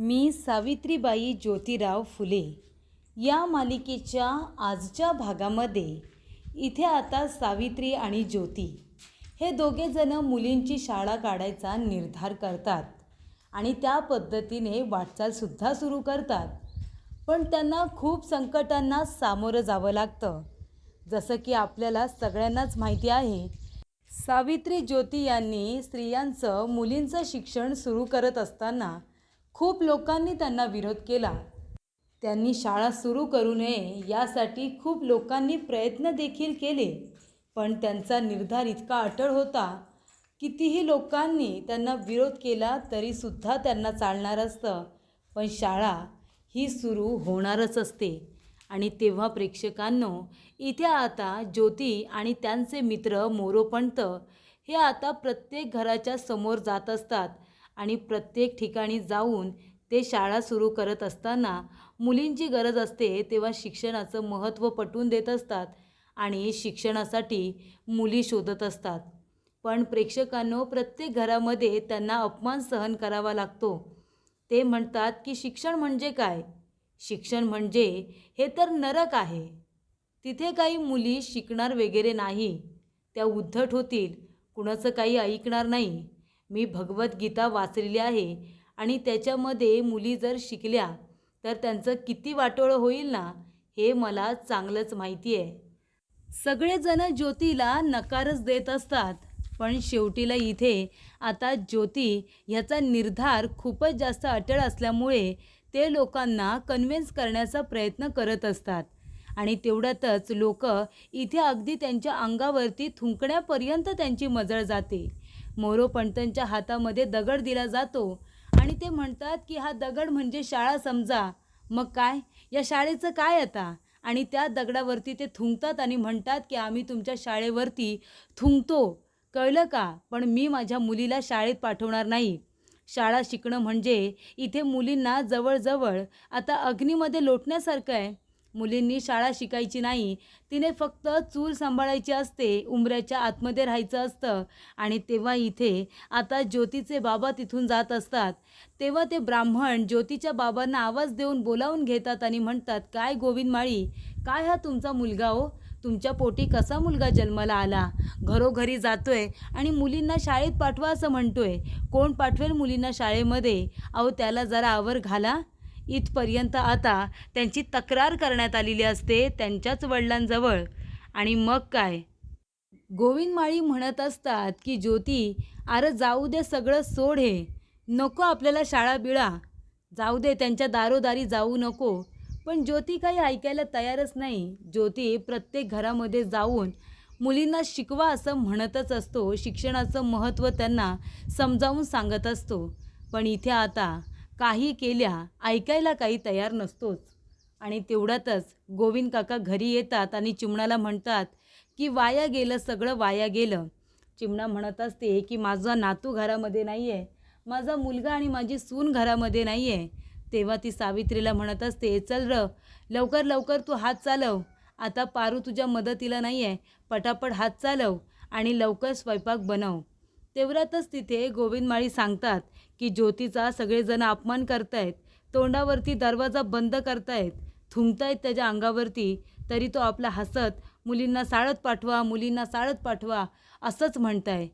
मी सावित्रीबाई ज्योतिराव फुले या मालिकेच्या आजच्या भागामध्ये इथे आता सावित्री आणि ज्योती हे दोघे जण मुलींची शाळा काढायचा निर्धार करतात आणि त्या पद्धतीने वाटचालसुद्धा सुरू करतात. पण त्यांना खूप संकटांना सामोरं जावं लागतं. जसं की आपल्याला सगळ्यांनाच माहिती आहे, सावित्री ज्योती यांनी स्त्रियांचं मुलींचं शिक्षण सुरू करत असताना खूप लोकांनी त्यांना विरोध केला. त्यांनी शाळा सुरू करू नये यासाठी खूप लोकांनी प्रयत्न देखील केले. पण त्यांचा निर्धार इतका अटळ होता, कितीही लोकांनी त्यांना विरोध केला तरीसुद्धा त्यांना चालणार असतं. पण शाळा ही सुरू होणारच असते. आणि तेव्हा प्रेक्षकांनो, इथे आता ज्योती आणि त्यांचे मित्र मोरोपंत हे आता प्रत्येक घराच्या समोर जात असतात आणि प्रत्येक ठिकाणी जाऊन ते शाळा सुरू करत असताना मुलींची गरज असते तेव्हा शिक्षणाचं महत्त्व पटवून देत असतात आणि शिक्षणासाठी मुली शोधत असतात. पण प्रेक्षकांनो, प्रत्येक घरामध्ये त्यांना अपमान सहन करावा लागतो. ते म्हणतात की शिक्षण म्हणजे काय? शिक्षण म्हणजे हे तर नरक आहे. तिथे काही मुली शिकणार वगैरे नाही, त्या उद्धट होतील, कुणाचं काही ऐकणार नाही. मी भगवद्गीता वाचलेली आहे आणि त्याच्यामध्ये मुली जर शिकल्या तर त्यांचं किती वाटोळं होईल ना, हे मला चांगलंच माहिती आहे. सगळेजण ज्योतीला नकारच देत असतात. पण शेवटीला इथे आता ज्योती ह्याचा निर्धार खूपच जास्त अटळ असल्यामुळे ते लोकांना कन्व्हिन्स करण्याचा प्रयत्न करत असतात. आणि तेवढ्यातच लोक इथे अगदी त्यांच्या अंगावरती थुंकण्यापर्यंत त्यांची मजल जाते. मोरोपंतांच्या हातामध्ये दगड दिला जातो आणि ते म्हणतात की हा दगड म्हणजे शाळा समजा. मग काय, या शाळेचं काय आता? आणि त्या दगडावरती ते थुंकतात आणि म्हणतात की आम्ही तुमच्या शाळेवरती थुंकतो, कळलं का? पण मी माझ्या मुलीला शाळेत पाठवणार नाही. शाळा शिकणं म्हणजे इथे मुलींना जवळजवळ आता अग्नीमध्ये लोटण्यासारखं आहे. मुलींनी शाळा शिकायची नाही, तिने फक्त चूल सांभाळायची असते, उंबऱ्याच्या आतमध्ये राहायचं असतं. आणि तेव्हा इथे आता ज्योतीचे बाबा तिथून जात असतात. तेव्हा ते ब्राह्मण ज्योतीच्या बाबांना आवाज देऊन बोलावून घेतात आणि म्हणतात, काय गोविंद माळी, काय हा तुमचा मुलगा हो? तुमच्या पोटी कसा मुलगा जन्माला आला? घरोघरी जातोय आणि मुलींना शाळेत पाठवा असं म्हणतोय. कोण पाठवेल मुलींना शाळेमध्ये? अहो, त्याला जरा आवर घाला. इथपर्यंत आता त्यांची तक्रार करण्यात आलेली असते त्यांच्याच वडिलांजवळ. आणि मग काय, गोविंद माळी म्हणत असतात की ज्योती, अरे जाऊ दे, सगळं सोड, हे नको आपल्याला शाळा बिळा, जाऊ दे, त्यांच्या दारोदारी जाऊ नको. पण ज्योती काही ऐकायला तयारच नाही. ज्योती प्रत्येक घरामध्ये जाऊन मुलींना शिकवा असं म्हणतच असतो, शिक्षणाचं महत्त्व त्यांना समजावून सांगत असतो. पण इथे आता काही केल्या ऐकायला काही तयार नसतोच. आणि तेवढ्यातच गोविंद काका घरी येतात आणि चिमणाला म्हणतात की वाया गेलं, सगळं वाया गेलं. चिमणा म्हणत असते की माझा नातू घरामध्ये नाही आहे, माझा मुलगा आणि माझी सून घरामध्ये नाही आहे. तेव्हा ती सावित्रीला म्हणत असते, चल र, लवकर लवकर तू हात चालव. आता पारू तुझ्या मदतीला नाही आहे, पटापट हात चालव आणि लवकर स्वयंपाक बनव. तेवढ्यातच तिथे गोविंद माळी सांगतात की ज्योतीचा सगळेजण अपमान करतायत, तोंडावरती दरवाजा बंद करतायत, थुंकतायत त्याच्या अंगावरती, तरी तो आपला हसत मुलींना शाळेत पाठवा, मुलींना शाळेत पाठवा असंच म्हणताय.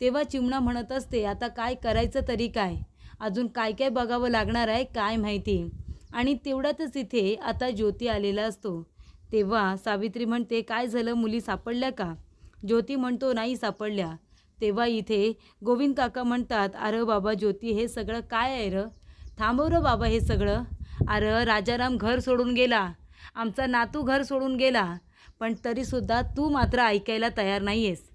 तेव्हा चिमणा म्हणत असते, आता काय करायचं तरी काय? अजून काय काय बघावं लागणार आहे काय माहिती. आणि तेवढ्यातच इथे आता ज्योती आलेला असतो. तेव्हा सावित्री म्हणते, काय झालं, मुली सापडल्या का? ज्योती म्हणतो, नाही सापडल्या. तेव्हा इथे गोविंद काका म्हणतात, अरे बाबा ज्योती, हे सगळं काय आहे र? थांबव र बाबा हे सगळं. अरे राजाराम घर सोडून गेला, आमचा नातू घर सोडून गेला, पण तरीसुद्धा तू मात्र ऐकायला तयार नाही आहेस.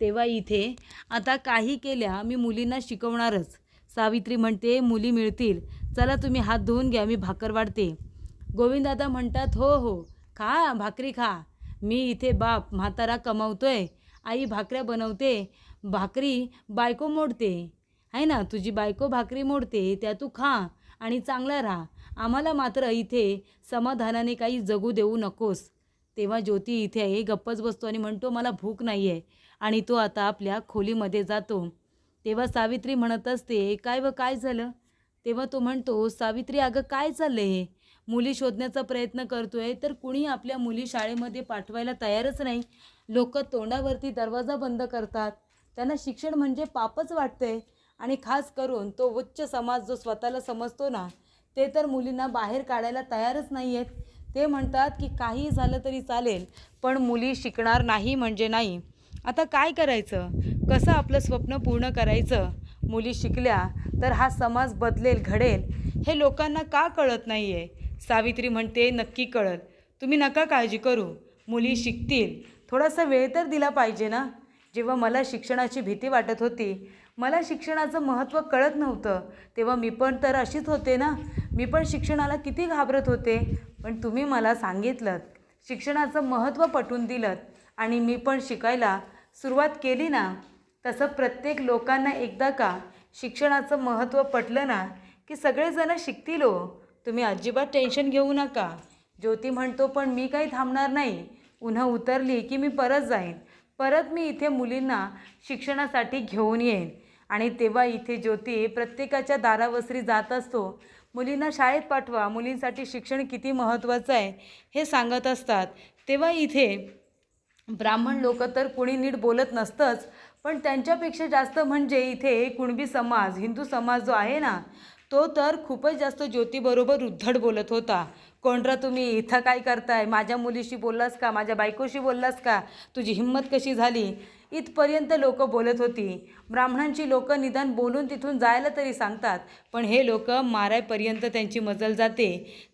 तेव्हा इथे आता काही केल्या मी मुलींना शिकवणारच. सावित्री म्हणते, मुली मिळतील, चला तुम्ही हात धुवून घ्या, मी भाकर वाढते. गोविंददादा म्हणतात, हो हो, खा भाकरी खा. मी इथे बाप म्हातारा कमावतोय, आई भाकऱ्या बनवते, भाकरी बायको मोडते आहे ना, तुझी बायको भाकरी मोडते, त्या तू खा आणि चांगला राहा. आम्हाला मात्र इथे समाधानाने काही जगू देऊ नकोस. तेव्हा ज्योती इथे गप्पच बसतो आणि म्हणतो, मला भूक नाही आहे. आणि तो आता आपल्या खोलीमध्ये जातो. तेव्हा सावित्री म्हणत असते, काय व काय झालं? तेव्हा तो म्हणतो, सावित्री अगं काय चाललं हे? मुली शोधण्याचा प्रयत्न करतोय तर कुणी आपल्या मुली शाळेमध्ये पाठवायला तयारच नाही. लोक तोंडावरती दरवाजा बंद करतात. त्यांना शिक्षण म्हणजे पापच वाटतंय. आणि खास करून तो उच्च समाज जो स्वतःला समजतो ना, ते तर मुलींना बाहेर काढायला तयारच नाही आहेत. ते म्हणतात की काही झालं तरी चालेल, पण मुली शिकणार नाही म्हणजे नाही. आता काय करायचं? कसं आपलं स्वप्न पूर्ण करायचं? मुली शिकल्या तर हा समाज बदलेल, घडेल, हे लोकांना का कळत नाही आहे? सावित्री म्हणते, नक्की कळत. तुम्ही नका काळजी करू, मुली शिकतील. थोडासा वेळ तर दिला पाहिजे ना. जेव्हा मला शिक्षणाची भीती वाटत होती, मला शिक्षणाचं महत्त्व कळत नव्हतं, तेव्हा मी पण तर अशीच होते ना. मी पण शिक्षणाला किती घाबरत होते. पण तुम्ही मला सांगितलं, शिक्षणाचं महत्त्व पटवून दिलं आणि मी पण शिकायला सुरुवात केली ना. तसं प्रत्येक लोकांना एकदा का शिक्षणाचं महत्त्व पटलं ना की सगळेजण शिकतील हो. तुम्ही अजिबात टेन्शन घेऊ नका. ज्योती म्हणतो, पण मी काही थांबणार नाही. उन्हा उतरली की मी परत जाईन. परत मी इथे मुलींना शिक्षणासाठी घेऊन येईन. आणि तेव्हा इथे ज्योती प्रत्येकाच्या दारावसरी जात असतो. मुलींना शाळेत पाठवा, मुलींसाठी शिक्षण किती महत्त्वाचं आहे हे सांगत असतात. तेव्हा इथे ब्राह्मण लोक तर कुणी नीट बोलत नसतंच, पण त्यांच्यापेक्षा जास्त म्हणजे इथे कुणबी समाज, हिंदू समाज जो आहे ना, तो तर खूपच जास्त ज्योतीबरोबर उद्धट बोलत होता. कोणरा तुम्ही इथं काय करताय? माझ्या मुलीशी बोललास का? माझ्या बायकोशी बोललास का? तुझी हिंमत कशी झाली? इथपर्यंत लोक बोलत होती. ब्राह्मणांची लोक निदान बोलून तिथून जायला तरी सांगतात, पण हे लोक मारायपर्यंत त्यांची मजल जाते.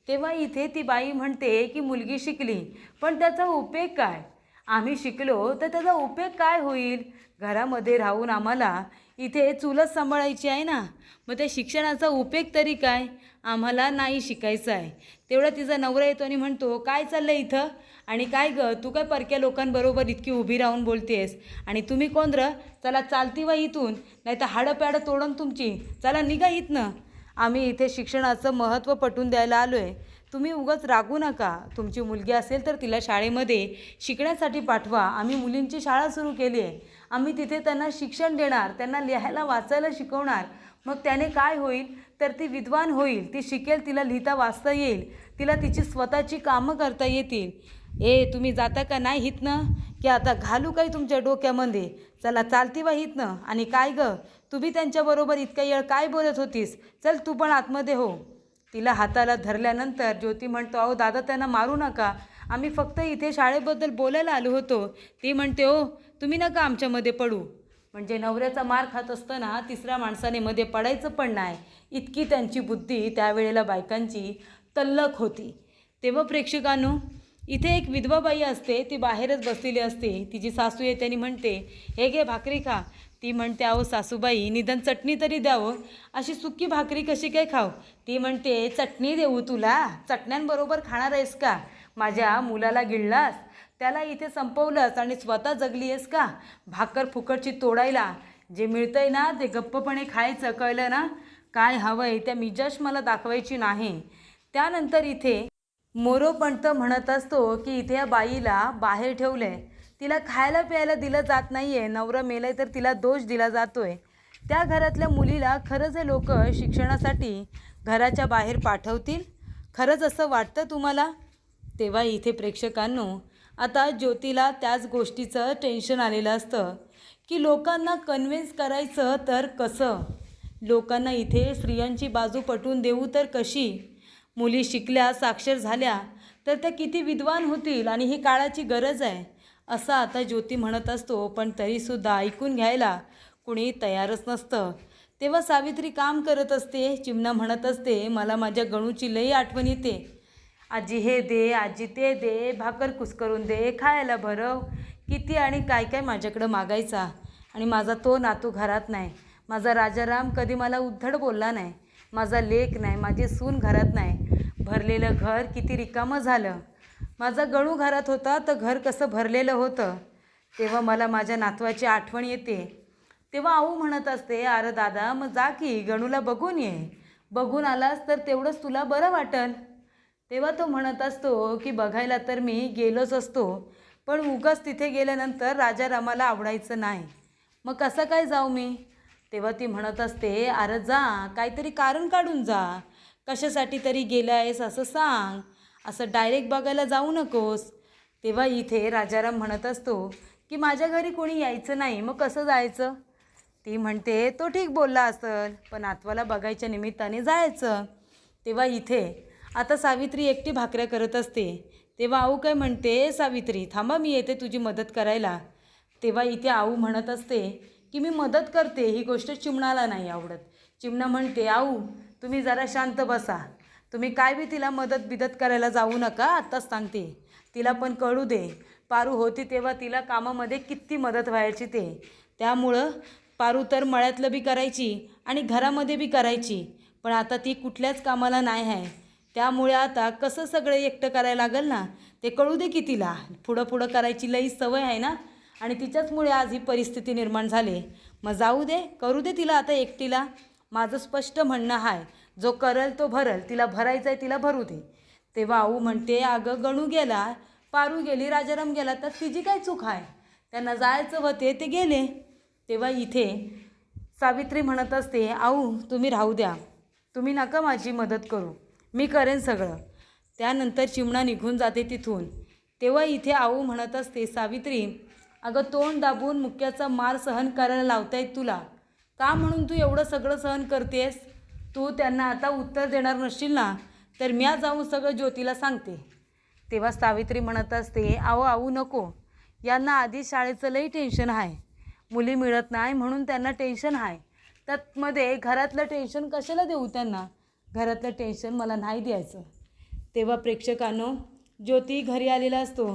तेव्हा इथे ती बाई म्हणते की मुलगी शिकली, पण त्याचा उपयोग काय? आम्ही शिकलो तर त्याचा उपयोग काय होईल? घरामध्ये राहून आम्हाला इथे चुलत सांभाळायची आहे ना, मग त्या शिक्षणाचा उपयोग तरी काय? आम्हाला नाही शिकायचं आहे. तेवढा तिचा नवरा येतो आणि म्हणतो, काय चाललं इथं? आणि काय गं, तू काय परक्या लोकांबरोबर इतकी उभी राहून बोलतेस? आणि तुम्ही कोण र? चला चालती वा इथून, नाही तर हाडं पॅडं तोडून तुमची. चला निघा इथनं. आम्ही इथे शिक्षणाचं महत्त्व पटवून द्यायला आलो आहे. तुम्ही उगाच रागू नका. तुमची मुलगी असेल तर तिला शाळेमध्ये शिकण्यासाठी पाठवा. आम्ही मुलींची शाळा सुरू केली आहे. आम्ही तिथे त्यांना शिक्षण देणार, त्यांना लिहायला वाचायला शिकवणार. मग त्याने काय होईल? तर ती विद्वान होईल, ती शिकेल, तिला लिहिता वाचता येईल, तिला तिची स्वतःची कामं करता येतील. तुम्ही जाता का नाही हितनं? की आता घालू काही तुमच्या डोक्यामध्ये? चला चालती वा हितनं. आणि काय गं, तू बी त्यांच्याबरोबर इतका वेळ काय बोलत होतीस? चल तू पण आतमध्ये हो. तिला हाताला धरल्यानंतर ज्योती म्हणतो, अहो दादा, त्यांना मारू नका, आम्ही फक्त इथे शाळेबद्दल बोलायला आलो होतो. ती म्हणते, ओ तुम्ही नका आमच्यामध्ये पडू. म्हणजे नवऱ्याचा मार खात असताना तिसऱ्या माणसाने मध्ये पडायचं पण नाही, इतकी त्यांची बुद्धी त्यावेळेला बायकांची तल्लख होती. तेव्हा प्रेक्षकांनो, इथे एक विधवा बाई असते, ती बाहेरच बसलेली असते. तिची सासू येते आणि म्हणते, हे घे भाकरी खा. ती म्हणते, अहो सासूबाई, निदान चटणी तरी द्यावं, अशी सुकी भाकरी कशी काय खाऊ? ती म्हणते, चटणी देऊ तुला? चटण्यांबरोबर खाणार आहेस का? माझ्या मुलाला गिळलास, त्याला इथे संपवलंस आणि स्वतः जगली आहेस का? भाकर फुकटची तोडायला. जे मिळतंय ना ते गप्पपणे खायचं, कळलं ना? काय हवंय त्या मिजाज मला दाखवायची नाही. त्यानंतर इथे मोरोपंत म्हणत असतो की इथे या बाईला बाहेर ठेवलंय, तिला खायला प्यायला दिलं जात नाही आहे. नवरा मेलाय तर तिला दोष दिला जातोय. त्या घरातल्या मुलीला खरंच हे लोक शिक्षणासाठी घराच्या बाहेर पाठवतील? खरंच असं वाटतं तुम्हाला? तेव्हा इथे प्रेक्षकांनो, आता ज्योतीला त्याच गोष्टीचं टेन्शन आलेलं असतं की लोकांना कन्व्हिन्स करायचं तर कसं? लोकांना इथे स्त्रियांची बाजू पटवून देऊ तर कशी? मुली शिकल्या, साक्षर झाल्या तर त्या किती विद्वान होतील आणि ही काळाची गरज आहे, असं आता ज्योती म्हणत असतो. पण तरीसुद्धा ऐकून घ्यायला कुणी तयारच नसतं. तेव्हा सावित्री काम करत असते. चिमणा म्हणत असते, मला माझ्या गणूची लई आठवण येते. आजी हे दे, आजी ते दे, भाकर कुस्करून दे, खायला भरव. किती आणि काय काय माझ्याकडं मागायचा. आणि माझा तो नातू घरात नाही. माझा राजाराम कधी मला उद्धट बोलला नाही. माझा लेक नाही, माझी सून घरात नाही. भरलेलं घर किती रिकामं झालं. माझा गणू घरात होता तर घर कसं भरलेलं होतं. तेव्हा मला माझ्या नातवाची आठवण येते. तेव्हा आऊ म्हणत असते, अरे दादा, मग जा की गणूला बघून ये. बघून आलास तर तेवढंच तुला बरं वाटेल. तेव्हा तो म्हणत असतो की बघायला तर मी गेलोच असतो, पण उगाच तिथे गेल्यानंतर राजारामाला आवडायचं नाही. मग कसं काय जाऊ मी? तेव्हा ती म्हणत असते, अरे जा, काहीतरी कारण काढून जा, कशासाठी तरी गेलायस असं सांग, असं डायरेक्ट बघायला जाऊ नकोस. तेव्हा इथे राजाराम म्हणत असतो की माझ्या घरी कोणी यायचं नाही, मग कसं जायचं. ती म्हणते तो ठीक बोलला असेल, पण नातवाला बघायच्या निमित्ताने जायचं. तेव्हा इथे आता सावित्री एकटी भाकऱ्या करत असते. तेव्हा आऊ काय म्हणते, सावित्री थांबा, मी येते तुझी मदत करायला. तेव्हा इथे आऊ म्हणत असते की मी मदत करते, ही गोष्ट चिमणाला नाही आवडत. चिमणा म्हणते, आऊ तुम्ही जरा शांत बसा, तुम्ही काय बी तिला मदत करायला जाऊ नका, आत्ताच सांगते. तिला पण कळू दे, पारू होती तेव्हा तिला कामामध्ये किती मदत व्हायची ते. त्यामुळं पारू तर मळ्यातलं बी करायची आणि घरामध्ये बी करायची, पण आता ती कुठल्याच कामाला नाही आहे. त्यामुळे आता कसं सगळं एकटं करायला लागेल ना, ते कळू दे की तिला पुढं करायची लई सवय आहे ना, आणि तिच्याचमुळे आज ही परिस्थिती निर्माण झाली. मग जाऊ दे, करू दे तिला आता एकटीला. माझं स्पष्ट म्हणणं आहे, जो करेल तो भरल, तिला भरायचं आहे तिला भरू दे. तेव्हा आऊ म्हणते, अगं गणू गेला, पारू गेली, राजाराम गेला, तर तिची काय चूक आहे, त्यांना जायचं होते ते गेले. तेव्हा इथे सावित्री म्हणत असते, आऊ तुम्ही राहू द्या, तुम्ही नका माझी मदत करू, मी करेन सगळं. त्यानंतर चिमणा निघून जाते तिथून. तेव्हा इथे आऊ म्हणत असते, सावित्री अगं तोंड दाबून मुक्याचा मार सहन करायला लावतायत तुला, का म्हणून तू एवढं सगळं सहन करतेस. तू त्यांना आता उत्तर देणार नसशील ना, तर म्या जाऊन सगळं ज्योतीला सांगते. तेव्हा सावित्री म्हणत असते, आऊ नको, यांना आधी शाळेचं लई टेन्शन आहे, मुली मिळत नाही म्हणून त्यांना टेन्शन आहे, त्यातमध्ये घरातलं टेन्शन कशाला देऊ त्यांना, घरातलं टेन्शन मला नाही द्यायचं. तेव्हा प्रेक्षकांनो, ज्योती घरी आलेला असतो.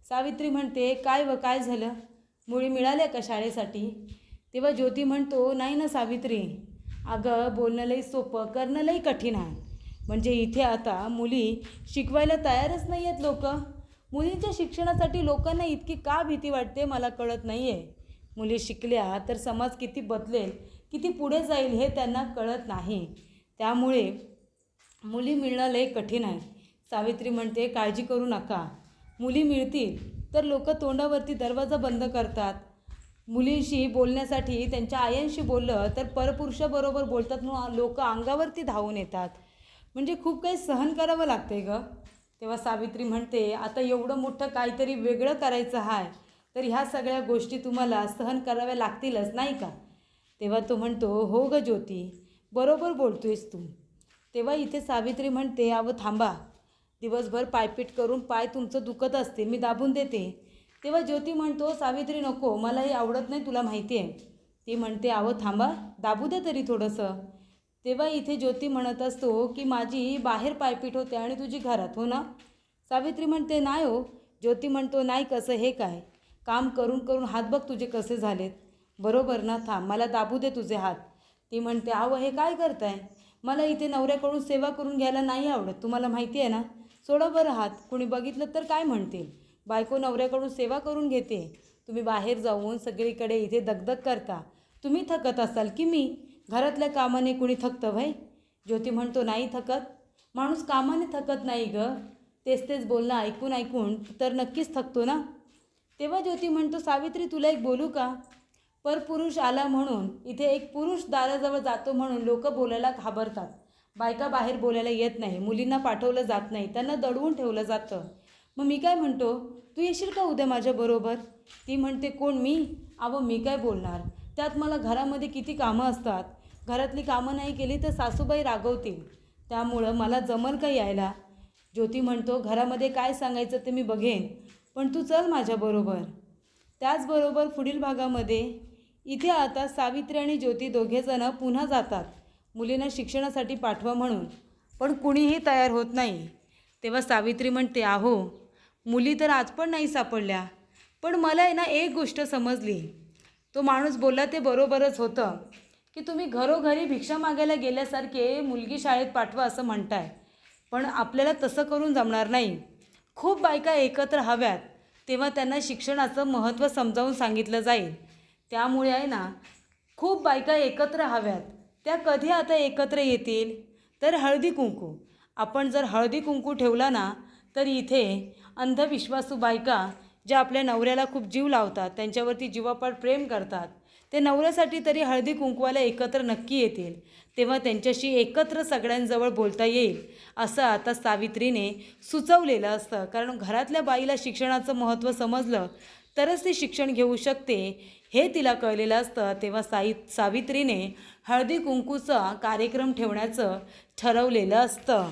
सावित्री म्हणते, काय झालं, मुली मिळाल्या का शाळेसाठी. तेव्हा ज्योती म्हणतो, नाही ना सावित्री, अगं बोलणं लई सोपं, करणं लई कठीण आहे. म्हणजे इथे आता मुली शिकवायला तयारच नाही आहेत लोक. मुलींच्या शिक्षणासाठी लोकांना इतकी का भीती वाटते मला कळत नाही आहे. मुली शिकल्या तर समाज किती बदलेल, किती पुढे जाईल हे त्यांना कळत नाही. त्यामुळे मुली मिळणं लई कठीण आहे. सावित्री म्हणते, काळजी करू नका, मुली मिळतील तर लोक तोंडावरती दरवाजा बंद करतात. मुलींशी बोलण्यासाठी त्यांच्या आयांशी बोललं तर परपुरुषाबरोबर बोलतात म्हणून लोक अंगावरती धावून येतात. म्हणजे खूप काही सहन करावं लागते गं. तेव्हा सावित्री म्हणते, आता एवढं मोठं काहीतरी वेगळं करायचं आहे तर ह्या सगळ्या गोष्टी तुम्हाला सहन कराव्या लागतीलच नाही का. तेव्हा तो म्हणतो, हो गं ज्योती, बरोबर बोलतोयस तू. तेव्हा इथे सावित्री म्हणते, थांबा, दिवसभर पायपीट करून पाय तुमचं दुखत असतील, मी दाबून देते. तेव्हा ज्योती म्हणतो, सावित्री नको, मला हे आवडत नाही, तुला माहिती आहे. ती म्हणते, थांबा, दाबू दे तरी थोडंसं. तेव्हा इथे ज्योती म्हणत असतो की माझी बाहेर पायपीट होते आणि तुझी घरात, हो ना. सावित्री म्हणते, नाही हो. ज्योती म्हणतो, नाही कसं, हे काय, काम करून करून हात बघ तुझे कसे झालेत, बरोबर ना, थांब, मला दाबू दे तुझे हात. ती म्हणते, हे काय करताय, मला इथे नवऱ्याकडून सेवा करून घ्यायला नाही आवडत, तुम्हाला माहिती आहे ना, सोडा बरं हात, कोणी बघितलं तर काय म्हणतील, बायको नवऱ्याकडून सेवा करून घेते, तुम्ही बाहेर जाऊन सगळीकडे इथे दगदग करता, तुम्ही थकत असाल की मी, घरातल्या कामाने कुणी थकतं भाई. ज्योती म्हणतो, नाही थकत, माणूस कामाने थकत नाही गं, तेच बोलणं ऐकून ऐकून तर नक्कीच थकतो ना. तेव्हा ज्योती म्हणतो, सावित्री तुला एक बोलू का, परपुरुष आला म्हणून इथे एक पुरुष दाराजवळ जातो म्हणून लोक बोलायला घाबरतात, बायका बाहेर बोलायला येत नाही, मुलींना पाठवलं जात नाही, त्यांना दडवून ठेवलं जातं. मग मी काय म्हणतो, तू येशील का उद्या माझ्याबरोबर. ती म्हणते, कोण मी, मी काय बोलणार, त्यात मला घरामध्ये किती कामं असतात, घरातली कामं नाही केली तर सासूबाई रागवतील, त्यामुळं मला जमल का यायला. ज्योती म्हणतो, घरामध्ये काय सांगायचं ते मी बघेन, पण तू चल माझ्याबरोबर. त्याचबरोबर पुढील भागामध्ये इथे आता सावित्री आणि ज्योती दोघेजणं पुन्हा जातात मुलींना शिक्षणासाठी पाठवा म्हणून, पण कुणीही तयार होत नाही. तेव्हा सावित्री म्हणते, मुली तर आज पण नाही सापडल्या, पण मला आहे ना एक गोष्ट समजली, तो माणूस बोलला ते बरोबरच होतं की तुम्ही घरोघरी भिक्षा मागायला गेल्यासारखे मुलगी शाळेत पाठवा असं म्हणताय, पण आपल्याला तसं करून जमणार नाही. खूप बायका एकत्र हव्यात, तेव्हा त्यांना शिक्षणाचं महत्त्व समजावून सांगितलं जाईल. त्यामुळे आहे ना, खूप बायका एकत्र हव्यात. त्या कधी आता एकत्र येतील तर हळदी कुंकू. आपण जर हळदी कुंकू ठेवला ना, तर इथे अंधविश्वासू बायका ज्या आपल्या नवऱ्याला खूप जीव लावतात, त्यांच्यावरती जीवापाड प्रेम करतात, ते नवऱ्यासाठी तरी हळदी कुंकवाला एकत्र नक्की येतील, तेव्हा त्यांच्याशी एकत्र सगळ्यांजवळ बोलता येईल असं आता सावित्रीने सुचवलेलं असतं. कारण घरातल्या बाईला शिक्षणाचं महत्त्व समजलं तरच ती शिक्षण घेऊ शकते हे तिला कळलेलं असतं. तेव्हा सावित्रीने हळदी कुंकूचा कार्यक्रम ठेवण्याचं ठरवलेलं असतं.